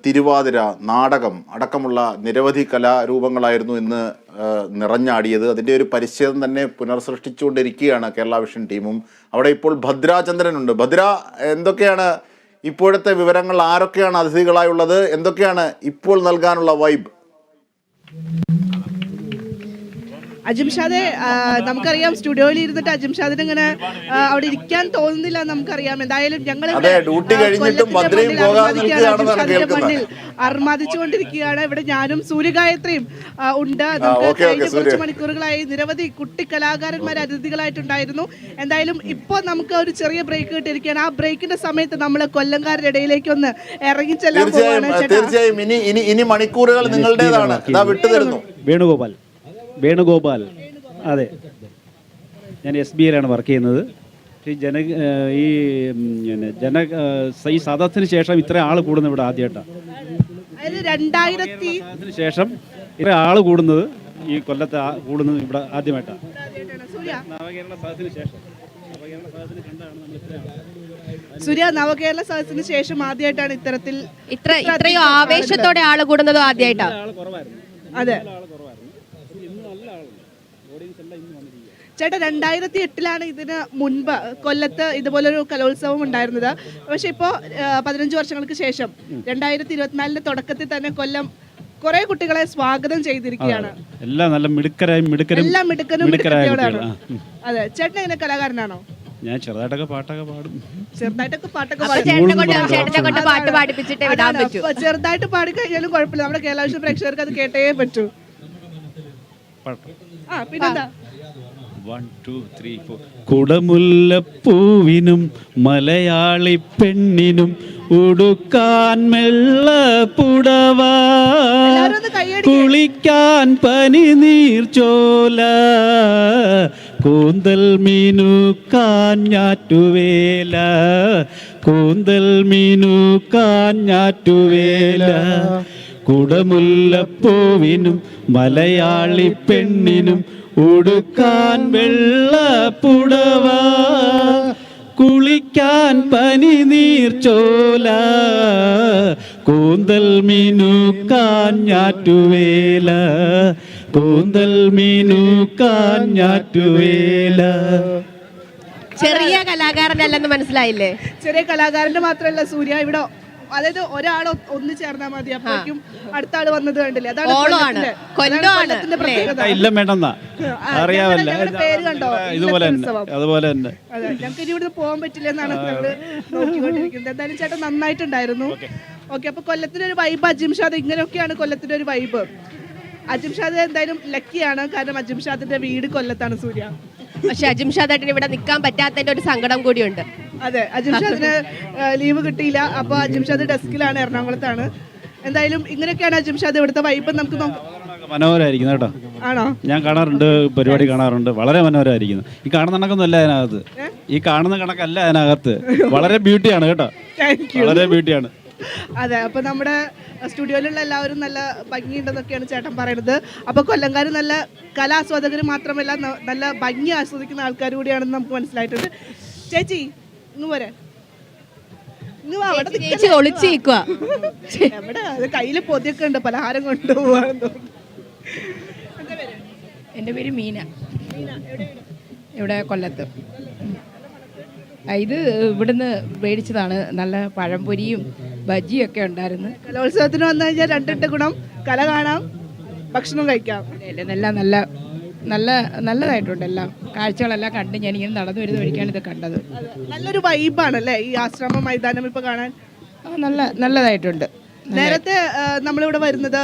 തിരുവാതിര, നാടകം അടക്കമുള്ള നിരവധി കലാരൂപങ്ങളായിരുന്നു ഇന്ന് നിറഞ്ഞാടിയത്. അതിൻ്റെ ഒരു പരിച്ഛേദം തന്നെ പുനർസൃഷ്ടിച്ചുകൊണ്ടിരിക്കുകയാണ് കേരള വിഷൻ ടീമും. അവിടെ ഇപ്പോൾ ഭദ്രാചന്ദ്രനുണ്ട്. ഭദ്ര, എന്തൊക്കെയാണ് ഇപ്പോഴത്തെ വിവരങ്ങൾ? ആരൊക്കെയാണ് അതിഥികളായുള്ളത്? എന്തൊക്കെയാണ് ഇപ്പോൾ നൽകാനുള്ള വൈബ്? അജിംഷാദെ, നമുക്കറിയാം സ്റ്റുഡിയോയിൽ ഇരുന്നിട്ട് അജിംഷാദിന് ഇങ്ങനെ അവിടെ ഇരിക്കാൻ തോന്നുന്നില്ല. നമുക്കറിയാം എന്തായാലും ഞങ്ങൾ മണ്ണിൽ അർമാദിച്ചുകൊണ്ടിരിക്കുകയാണ്. ഇവിടെ ഞാനും സൂര്യഗായത്രിയും ഉണ്ട്. കഴിഞ്ഞ കുറച്ച് മണിക്കൂറുകളായി നിരവധി കുട്ടി കലാകാരന്മാർ അതിഥികളായിട്ടുണ്ടായിരുന്നു. എന്തായാലും ഇപ്പോൾ നമുക്ക് ഒരു ചെറിയ ബ്രേക്ക് കിട്ടിയിരിക്കുകയാണ്. ആ ബ്രേക്കിന്റെ സമയത്ത് നമ്മൾ കൊല്ലംകാരുടെ ഇടയിലേക്ക് ഒന്ന് ഇറങ്ങിച്ചെല്ലാൻ പോവാണ്. തീർച്ചയായും ഇനി മണിക്കൂറുകൾ നിങ്ങളുടേതാണ്. വിട്ടുതരുന്നു. വേണുഗോപാൽ, അതെ, ഞാൻ SBIയിലാണ് വർക്ക് ചെയ്യുന്നത്. ഈ സദസ്സിന് ശേഷം ഇത്ര ആൾ കൂടുന്നത് ഇവിടെ ആദ്യമായിട്ടാണ്. 2000 ശേഷം ഇത്ര ആൾ കൂടുന്നത് ഈ കൊല്ലത്ത് കൂടുന്നത് ഇവിടെ ആദ്യമായിട്ടാണ്. നവകേരള സദസ്സിന് ശേഷം സൂര്യ, നവകേരള സദസ്സിന് ശേഷം ആദ്യമായിട്ടാണ് ഇത്തരത്തിൽ ഇത്രയും ആവേശത്തോടെ ആൾ കൂടുന്നത് ആദ്യമായിട്ടാണ്. അതെ ചേട്ടാ, 2008 ഇതിന് മുൻപ് കൊല്ലത്ത് ഇതുപോലൊരു കലോത്സവം ഉണ്ടായിരുന്നത്. പക്ഷെ ഇപ്പോൾ 15 വർഷങ്ങൾക്ക് ശേഷം 2024 തുടക്കത്തിൽ തന്നെ കൊല്ലം കുറെ കുട്ടികളെ സ്വാഗതം ചെയ്തിരിക്കുകയാണ്. എല്ലാം നല്ല മിടുക്കനും മിടുക്കത്തിയോടാണ്. അതെ, ചേട്ടൻ എങ്ങനെ കലാകാരനാണോ? ഞാൻ ചെറുതായിട്ടൊക്കെ പാട്ടൊക്കെ പാടും. ചെറുതായിട്ട് പാടിക്കഴിഞ്ഞാലും കുഴപ്പമില്ല. നമ്മുടെ കേരള വിഷൻ പ്രേക്ഷകർക്ക് അത് കേട്ടേ പറ്റൂ. പിന്നെന്താ? 1 2 3 4 കുടമുല്ലപ്പൂവിനും മലയാളി പെണ്ണിനും ഉടുക്കാൻ മെള്ളപ്പുടവ, കുളിക്കാൻ പനിനീർച്ചോല, കൂന്തൽ മീനുക്കാൻ ഞാറ്റുവേല, കൂന്തൽ മീനുക്കാൻ ഞാറ്റുവേല. കുടമുല്ലപ്പൂവിനും മലയാളി പെണ്ണിനും ഉടുക്കാൻ വെള്ളപ്പുടവ, കുളിക്കാൻ പനിനീർച്ചോല, കൂന്തൽ മീനുക്കാൻ ഞാറ്റുവേല, കൂന്തൽ മീനുക്കാൻ ഞാറ്റുവേല. ചെറിയ കലാകാരനല്ലെന്ന് മനസ്സിലായില്ലേ? ചെറിയ കലാകാരന്റെ മാത്രമല്ല സൂര്യ, ഇവിടെ അതായത് ഒരാൾ ഒന്ന് ചേർന്നാൽ മതി, അപ്പോഴേക്കും അടുത്ത ആള് വന്നത് കണ്ടില്ലേ? അതാണ് കൊല്ലത്തിന്റെ പ്രത്യേകത. പേര് കണ്ടോ? അതുപോലെ തന്നെ. അതെ, ഞങ്ങൾക്ക് ഇനി ഇവിടുന്ന് പോകാൻ പറ്റില്ല എന്നാണ് ഞങ്ങള് നോക്കിക്കൊണ്ടിരിക്കുന്നത്. എന്തായാലും ചേട്ടൻ നന്നായിട്ടുണ്ടായിരുന്നു. ഓക്കെ, അപ്പൊ കൊല്ലത്തിന്റെ ഒരു വൈബ് അജിംഷാദ്, ഇങ്ങനെയൊക്കെയാണ് കൊല്ലത്തിന്റെ ഒരു വൈബ്. അജിംഷാദ് എന്തായാലും ലക്കിയാണ്, കാരണം അജിംഷാദിന്റെ വീട് കൊല്ലത്താണ് സൂര്യ. പക്ഷെ അജിംഷാദേട്ടന് ഇവിടെ നിൽക്കാൻ പറ്റാത്തതിന്റെ ഒരു സങ്കടം കൂടിയുണ്ട്. അതെ, അജിംഷാദിന് ലീവ് കിട്ടിയില്ല. അപ്പൊ അജിംഷാദ് ഡെസ്കിലാണ്, എറണാകുളത്താണ്. എന്തായാലും ഇങ്ങനെയൊക്കെയാണ് അജിംഷാദ് ഇവിടുത്തെ വൈബ്. നമുക്ക് മനോഹരമായിരിക്കുന്നു കേട്ടോ. ആണോ? ഞാൻ കാണാറുണ്ട്, പരിപാടി കാണാറുണ്ട്, വളരെ മനോഹരമായിരിക്കുന്നു. ഈ കാണുന്ന കണക്കൊന്നുമല്ല അതിനകത്ത്, ഈ കാണുന്ന കണക്കല്ല അതിനകത്ത്. വളരെ ബ്യൂട്ടിയാണ് കേട്ടോ, വളരെ ബ്യൂട്ടിയാണ്. അതെ, അപ്പൊ നമ്മുടെ സ്റ്റുഡിയോയിലുള്ള എല്ലാവരും നല്ല ഭംഗിയുണ്ടെന്നൊക്കെയാണ് ചേട്ടൻ പറയുന്നത്. അപ്പൊ കൊല്ലംകാർ നല്ല കലാസ്വാദകർ മാത്രമല്ല, നല്ല ഭംഗി ആസ്വദിക്കുന്ന ആൾക്കാർ കൂടിയാണെന്ന് നമുക്ക് മനസ്സിലായിട്ടുണ്ട്. ചേച്ചി ഇങ്ങ് പോരെ, എവിടെ? കയ്യില് പൊതിയൊക്കെ ഉണ്ട്, പലഹാരം കൊണ്ടുപോവാണെന്ന് തോന്നുന്നു. എൻ്റെ പേര് മീന, ഇവിടെ കൊല്ലത്ത്. ഇത് ഇവിടുന്ന് മേടിച്ചതാണ്. നല്ല പഴംപൊരിയും ബജിയൊക്കെ ഉണ്ടായിരുന്നു. കലോത്സവത്തിന് വന്നു കഴിഞ്ഞാൽ രണ്ടിട്ട് ഗുണം: കല കാണാം, ഭക്ഷണം കഴിക്കാം. എല്ലാം നല്ലതായിട്ടുണ്ട്. എല്ലാം കാഴ്ചകളെല്ലാം കണ്ട് ഞാനിങ്ങനെ നടന്നു വരുന്ന വഴിക്കാണ് ഇത് കണ്ടത്. നല്ലൊരു വൈബാണല്ലേ ഈ ആശ്രമ മൈതാനം ഇപ്പൊ കാണാൻ? നല്ലതായിട്ടുണ്ട്. നേരത്തെ നമ്മളിവിടെ വരുന്നത്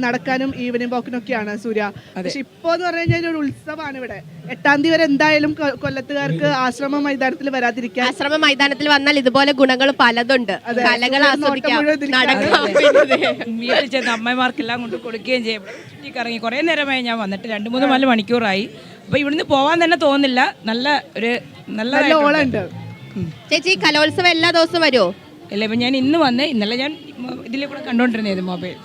നടക്കാനും ഈവനിങ് വാക്കിനൊക്കെയാണ് സൂര്യ. പക്ഷെ ഇപ്പൊ എന്ന് പറഞ്ഞു കഴിഞ്ഞാൽ ഒരു ഉത്സവമാണ് ഇവിടെ. 8-ാം തീയതി വരെ എന്തായാലും കൊല്ലത്തുകാർക്ക് ആശ്രമ മൈതാനത്തിൽ വരാതിരിക്കാൻ. ആശ്രമ മൈതാനത്തിൽ വന്നാൽ ഇതുപോലെ ഗുണങ്ങൾ പലതുണ്ട്. കലകൾ ആസ്വദിക്കാം, വീട്ടിൽ ചെന്ന് അമ്മമാർക്കെല്ലാം കൊണ്ട് കൊടുക്കുകയും ചെയ്യും. ചുറ്റിക്കറങ്ങി കുറേ നേരമായി ഞാൻ വന്നിട്ട് 2-3 മണിക്കൂറായി. അപ്പൊ ഇവിടുന്ന് പോവാൻ തന്നെ തോന്നുന്നില്ല. നല്ല ഓളുണ്ട്. ചേച്ചി, കലോത്സവം എല്ലാ ദിവസവും വരുമോ? അല്ല, ഇപ്പം ഞാൻ ഇന്ന് വന്ന്, ഇന്നലെ ഞാൻ ഇതിലെ കൂടെ കണ്ടുകൊണ്ടിരുന്നത് മൊബൈൽ.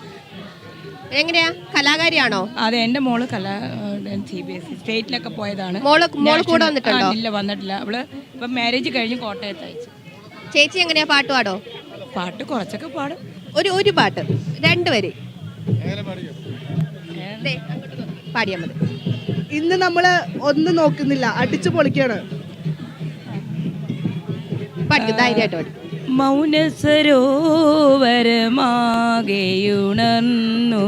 എങ്ങനെയാ, കലാകാരിയാണോ? അതെ, എൻ്റെ മോള് CBSE സ്റ്റേറ്റിലൊക്കെ പോയതാണ്. മോള് കൂടെ വന്നിട്ടുണ്ടോ? ഇല്ല, വന്നിട്ടില്ല. അവള് ഇപ്പം മാരേജ് കഴിഞ്ഞ് കോട്ടയത്ത് അയച്ചു. ചേച്ചി എങ്ങനെയാ, പാട്ട് പാടോ? പാട്ട് കുറച്ചൊക്കെ പാടും. ഒരു പാട്ട് 2 വരി പാടിയാ മതി. ഇന്ന് നമ്മള് ഒന്നും നോക്കുന്നില്ല, അടിച്ചു പൊളിക്കാണ്. പഠിക്കും, ധൈര്യമായിട്ട് പഠിക്കും. മൗനസരോവരമാകെയുണർന്നു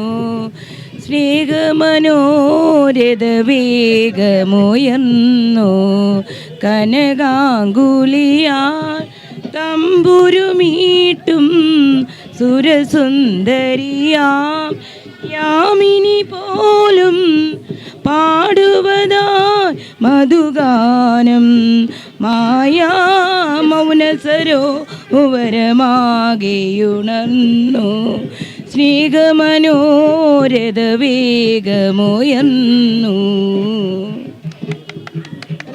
സ്നേഹമനോരഥ വേഗമുയർന്നു കനകാങ്കുലിയാൽ തമ്പുരുമീട്ടും സുരസുന്ദരിയാം യാമിനി പോലും പാടുവതായി മധുഗാനം മായാ മൗനസരോവരമാകെയുണർന്നു സ്നേഹമനോരഥ വേഗമുയർന്നു.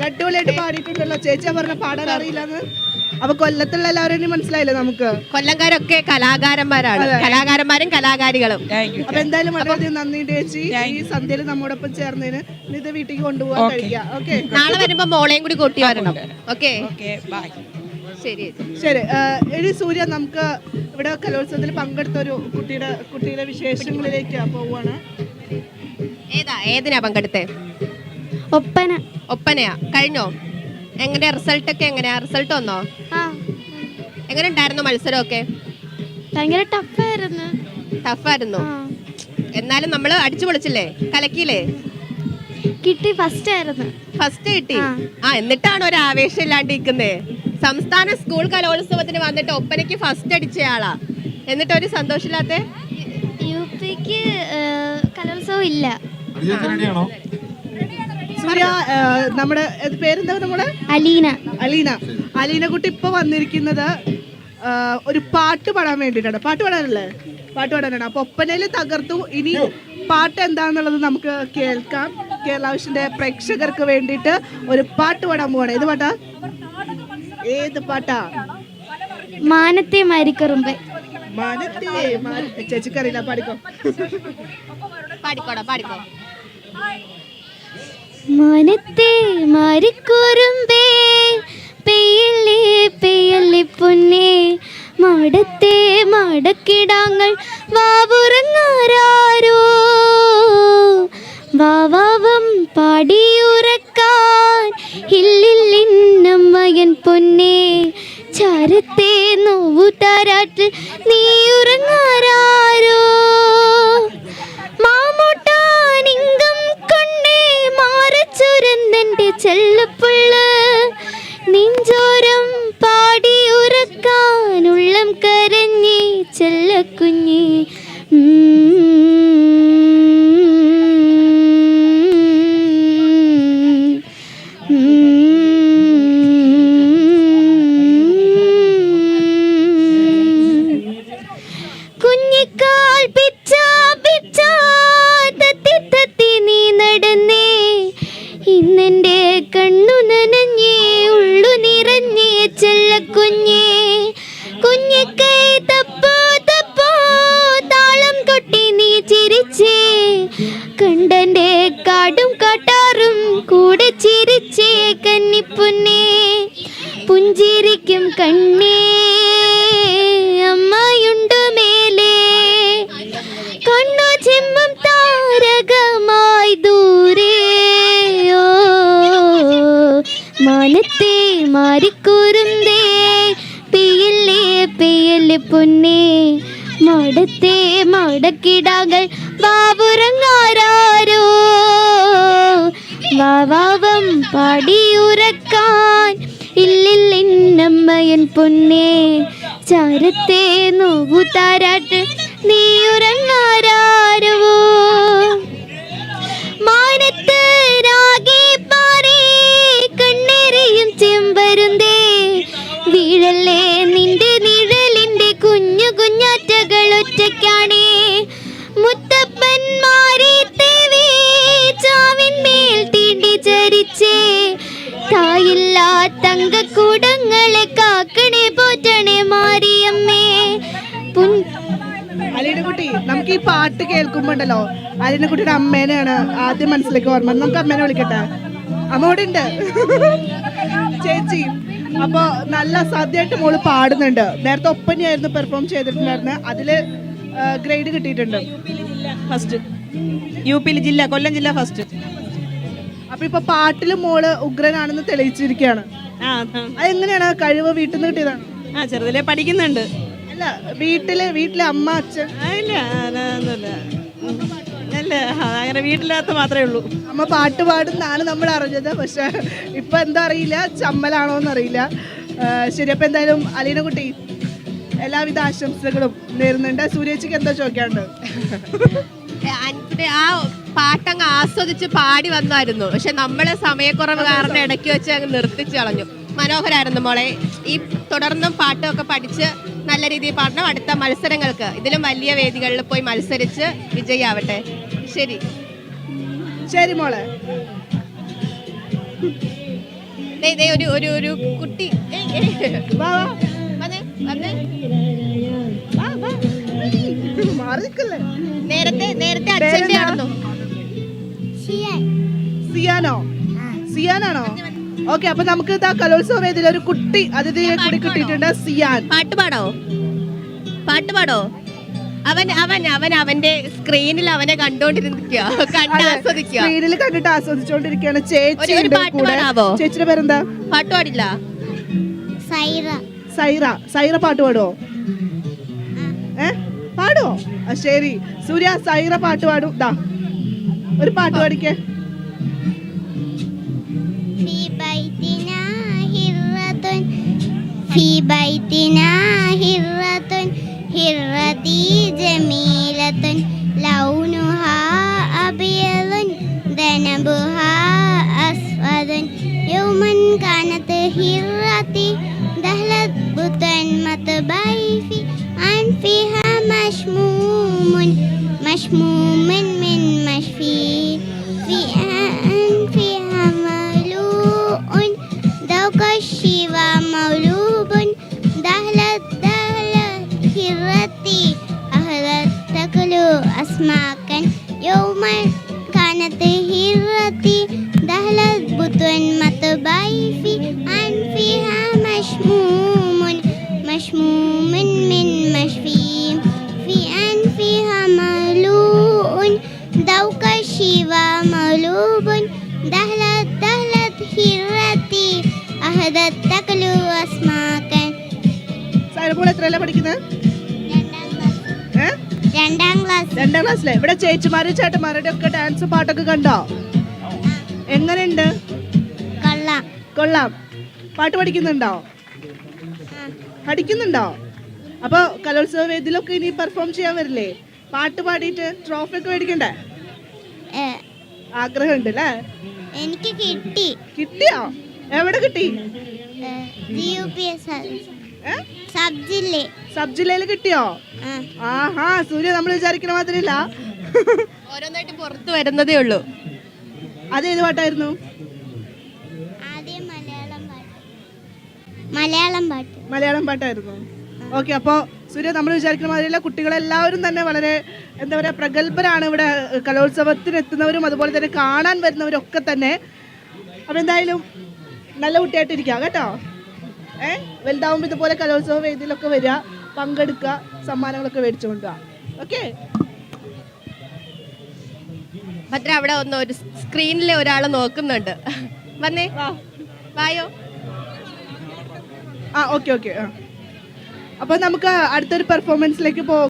അടിപൊളിയായിട്ട് പാടിയിട്ടുണ്ടല്ലോ. ചേച്ചിയാ പറഞ്ഞ പാടാൻ അറിയില്ലെന്ന്. അപ്പൊ കൊല്ലത്തുള്ള എല്ലാവരും മനസ്സിലായില്ലേ നമുക്ക്? കൊല്ലംകാരൊക്കെ കലാകാരന്മാരാണ്, കലാകാരന്മാരും കലാകാരികളും. അപ്പൊ എന്തായാലും വളരെയധികം നന്ദി ചേച്ചി, ഈ സന്ധ്യയിൽ നമ്മോടൊപ്പം ചേർന്നതിന്. ഇത് വീട്ടിലേക്ക് കൊണ്ടുപോകാൻ കഴിക്കാം. ഓക്കെ, നാളെ വരുമ്പോ മോളെയും കൂടി കൂട്ടി വരണം. ഓക്കെ, ശരി ശരി. എടി സൂര്യ, നമുക്ക് ഇവിടെ കലോത്സവത്തിൽ പങ്കെടുത്ത ഒരു കുട്ടിയുടെ വിശേഷങ്ങളിലേക്ക് പോവാണ്. ഏതിനാ പങ്കെടുത്തേ? ഒപ്പനയാ. കഴിഞ്ഞോ? എങ്ങനെ റിസൾട്ട് ഒക്കെ എങ്ങനെയാ? റിസൾട്ട് വന്നോ? എങ്ങനെ ഉണ്ടായിരുന്നു മത്സരമൊക്കെ? ഭയങ്കര ടഫായിരുന്നു. എന്നാലും നമ്മള് അടിച്ചു പൊളിച്ചില്ലേ? കലക്കിയില്ലേ? കിട്ടി, ഫസ്റ്റ് കിട്ടി. എന്നിട്ടാണ് ഒരു ആവേശം ഇല്ലാണ്ടിരിക്കുന്നേ. സംസ്ഥാന സ്കൂൾ കലോത്സവത്തിന് വന്നിട്ട് ഒപ്പനയ്ക്ക് ഫസ്റ്റ് അടിച്ചയാളാ, എന്നിട്ട് ഒരു സന്തോഷമില്ലാത്ത? യുപിക്ക് കലോത്സവം ഇല്ല. സൂര്യ, നമ്മുടെ പേരെന്താ? നമ്മുടെ അലീന കുട്ടി ഇപ്പൊ വന്നിരിക്കുന്നത് ഒരു പാട്ട് പാടാൻ വേണ്ടിയിട്ടാണ്. പാട്ട് പാടാനാണ്. അപ്പൊ ഒപ്പനയിൽ തകർത്തു. ഇനി പാട്ട് എന്താണെന്നുള്ളത് നമുക്ക് കേൾക്കാം. കേരള വിഷന്റെ പ്രേക്ഷകർക്ക് വേണ്ടിയിട്ട് ഒരു പാട്ട് പാടാൻ പോവാണ്. ഏത് പാട്ടാ? മാനത്തെ മാരിക്കറുമ്പേ. ചേച്ചിക്കറിയില്ല, പാടിക്കോ. മാനത്തെ മാരിക്കുറുമ്പേ പെയ്യല്ലേ പൊന്നേ, മാടത്തെ മാടക്കിടാങ്ങൾ വാവുറങ്ങാരോ, വാവാവം പാടിയുറക്കാൻ ഇല്ലിന്നമ്മയൻ പൊന്നേ, ചാരത്തെ നോവു താരാട്ട് നീ ഉറങ്ങാരോ, മാമോട്ടാനിങ്കം കൊണ്ടേ മാറച്ചുരന്തന്റെ ചെല്ലപ്പുള്ള് നെഞ്ചോരം പാടി ഉറക്കാൻ ഉള്ളം കരഞ്ഞി ചെല്ലക്കുഞ്ഞി. കുഞ്ഞിക്കാൽ പിച്ച പിച്ച തത്തി തത്തി നീ നടന്നേ, ഇന്നെന്റെ കണ്ണു നനഞ്ഞേ ഉള്ളു നിറഞ്ഞേ ചെല്ലക്കുഞ്ഞേ, കുഞ്ഞിക്കൈ തപ്പോ തപ്പോ താളം കൊട്ടി നീ ചിരിച്ചേ, കണ്ടന്റെ കാടും കാട്ടാറും കൂടെ ചിരിച്ചേ കന്നിപ്പൊന്നേ, പുഞ്ചിരിക്കും കണ്ണേ അമ്മയുണ്ടു മേലേ, കണ്ണു ചിമ്മും താരകമായി ദൂരെ, മാനത്തെ മാരിക്കൂറുന്തേ പെയ്യല്ലേ പൊന്നേ, മാടത്തെ മാടക്കിടാകൾ ബാബുറങ്ങാരോ, വാവാവം പാടിയുറക്കാൻ ഇല്ലിന്നമ്മയൻ പൊന്നേ, ചാരത്തെ നോവു താരാട്ട് നീ ഉറങ്ങാരോ, മാനത്ത് രാഗേ പാറേ കണ്ണെറിയും ചെമ്പരുന്തേ, വീഴല്ലേ നിന്റെ നിഴലിന്റെ കുഞ്ഞു കുഞ്ഞാറ്റകൾ ഒറ്റയ്ക്കാണേ, മുത്തപ്പന്മാരെ തേവേ ചാവിന്മേൽ തീണ്ടി ചരിച്ചേ, തായില്ല തങ്കക്കൂടങ്ങളെ കാക്കണേ പോറ്റണേ മാരിയമ്മേ. അലീനക്കുട്ടി, നമുക്ക് ഈ പാട്ട് കേൾക്കുമ്പോണ്ടല്ലോ അലീനക്കുട്ടിയുടെ അമ്മേനെയാണ് ആദ്യം മനസ്സിലേക്ക് ഓർമ്മ. നമുക്ക് അമ്മേനെ വിളിക്കട്ടെ. അമ്മ ഇവിടെ ഉണ്ട്. ചേച്ചി, അപ്പൊ നല്ല സാധ്യമായിട്ട് മോള് പാടുന്നുണ്ട്. നേരത്തെ ഒപ്പനയായിരുന്നു പെർഫോം ചെയ്തിട്ടുണ്ടായിരുന്നത്. അതില് ഗ്രേഡ് കിട്ടിയിട്ടുണ്ട്. ഫസ്റ്റ് UP ജില്ല, കൊല്ലം ജില്ല ഫസ്റ്റ്. അപ്പൊ ഇപ്പൊ പാട്ടില് മോള് ഉഗ്രനാണെന്ന് തെളിയിച്ചിരിക്കുകയാണ്. അതെങ്ങനെയാണ്? കഴിവ് വീട്ടിൽ നിന്ന് കിട്ടിയതാണ്? ചെറുതിലെ പഠിക്കുന്നുണ്ട്. അല്ല, വീട്ടിലെ അമ്മ അച്ഛൻ? ഇല്ല, അല്ല, അങ്ങനെ വീട്ടിലകത്ത് മാത്രമേ ഉള്ളൂ. അമ്മ പാട്ട് പാടുന്നാണ് നമ്മൾ അറിഞ്ഞത്. പക്ഷെ ഇപ്പൊ എന്താ അറിയില്ല, ചമ്മലാണോന്ന് അറിയില്ല. ശരി, അപ്പൊ എന്തായാലും അലീന കുട്ടി എല്ലാവിധ ആശംസകളും നേരുന്നുണ്ട്. സൂര്യേച്ചിക്ക് എന്താ ചോദിക്കാണ്ട്? ആ പാട്ടങ്ങ് ആസ്വദിച്ച് പാടി വന്നായിരുന്നു. പക്ഷെ നമ്മളെ സമയക്കുറവ് കാരണം ഇടയ്ക്ക് വെച്ച് അങ്ങ് നിർത്തിച്ചു കളഞ്ഞു. മനോഹരായിരുന്നു മോളെ. ഈ തുടർന്നും പാട്ടൊക്കെ പഠിച്ച് നല്ല രീതിയിൽ പാടണം. അടുത്ത മത്സരങ്ങൾക്ക് ഇതിലും വലിയ വേദികളിൽ പോയി മത്സരിച്ച് വിജയാവട്ടെ. ശരി ശരി മോളെ. ഒരു കുട്ടി വാ, വാ. വന്നേ, വന്നേ. മാറി നിൽക്കല്ലേ. നേരത്തെ അച്ഛൻ്റെ ആണെന്നോ? സിയാനാണോ? ഓക്കെ, അപ്പൊ നമുക്ക് ഇതാ കലോത്സവ വേദിയിൽ ഒരു കുട്ടി അതിഥിയെ കൂടി കിട്ടിയിട്ടുണ്ട്. സിയാൻ പാട്ട് പാടോ? അവന്റെ സ്ക്രീനിൽ അവനെ കണ്ടോണ്ടിരിക്കുക, ആസ്വദിക്കുക. സ്ക്രീനിൽ കണ്ടിട്ട് ആസ്വദിച്ചോണ്ടിരിക്കുകയാണ്. ചേച്ചി ഒരു പാട്ട് പാടാവോ? ചേച്ചിയുടെ പേരെന്താ? പാട്ട് പാടില്ല. സൈറ പാട്ട് പാടുവോ? പാടുവോ? ശരി സൂര്യ, സൈറ പാട്ട് പാടും. ദാ ഒരു പാട്ട് പാടിക്കേ. في بيتنا هرة هرتي جميلة لونها أبيض ذنبها أسود يوما كانت هرتي دخلت بطن مطبعي عن فيها مشموم من مشفي في أنفها ملوء ذوق الشفا مولوب دهلت هرتي أخذت تأكل أسماكا يوما كانت هرتي دهلت بطن مطبعي في أنفها مشموم من مشفي في أنفها ملوء ذوق الشفا مولوب دهلت هرتي أخذت تأكل أسماكا. സൈറപ്പോൾ എത്രയല്ല പഠിക്കുന്നത്? രണ്ടാം ക്ലാസ്സിലെ. ഇവിടെ ചേച്ചിമാരും ചേട്ടന്മാരുടെ ഒക്കെ ഡാൻസ് പാട്ടൊക്കെ കണ്ടോ? എങ്ങനെയുണ്ട്? കൊള്ളാം. പാട്ട് പഠിക്കുന്നുണ്ടോ? അപ്പൊ കലോത്സവ വേദിയിലൊക്കെ ഇനി പെർഫോം ചെയ്യാൻ വരില്ലേ? പാട്ട് പാടിയിട്ട് ട്രോഫി ഒക്കെ മേടിക്കണ്ടേ? ആഗ്രഹമുണ്ട് അല്ലേ? എനിക്ക് കിട്ടിയോ? എവിടെ കിട്ടി? സബ് ജില്ലയിൽ കിട്ടിയോ? ആഹാ, സൂര്യ നമ്മൾ വിചാരിക്കണ മാതിരില്ല. ഓരോന്നായിട്ട് പുറത്തു വരുന്നതേ ഉള്ളൂ. അതേത് പാട്ടായിരുന്നു? മലയാളം പാട്ടായിരുന്നു. ഓക്കെ, അപ്പോൾ സൂര്യ നമ്മൾ വിചാരിക്കുന്ന മാതിരിയല്ല. കുട്ടികളെല്ലാവരും തന്നെ വളരെ എന്താ പറയുക, പ്രഗത്ഭരാണ്. ഇവിടെ കലോത്സവത്തിന് എത്തുന്നവരും അതുപോലെ തന്നെ കാണാൻ വരുന്നവരൊക്കെ തന്നെ. അപ്പം എന്തായാലും നല്ല കുട്ടിയായിട്ടിരിക്കുക കേട്ടോ. വലുതാവുമ്പോൾ ഇതുപോലെ കലോത്സവ വേദിയിലൊക്കെ വരിക, പങ്കെടുക്കുക, സമ്മാനങ്ങളൊക്കെ മേടിച്ചു കൊണ്ടുപോവുക. ഓക്കെ, ഭദ്ര അവിടെ ഒന്ന് ഒരു സ്ക്രീനിൽ ഒരാൾ നോക്കുന്നുണ്ട്. വന്നേ, വായോ. ഓക്കെ. അപ്പോൾ നമുക്ക് അടുത്തൊരു പെർഫോമൻസിലേക്ക് പോകാം.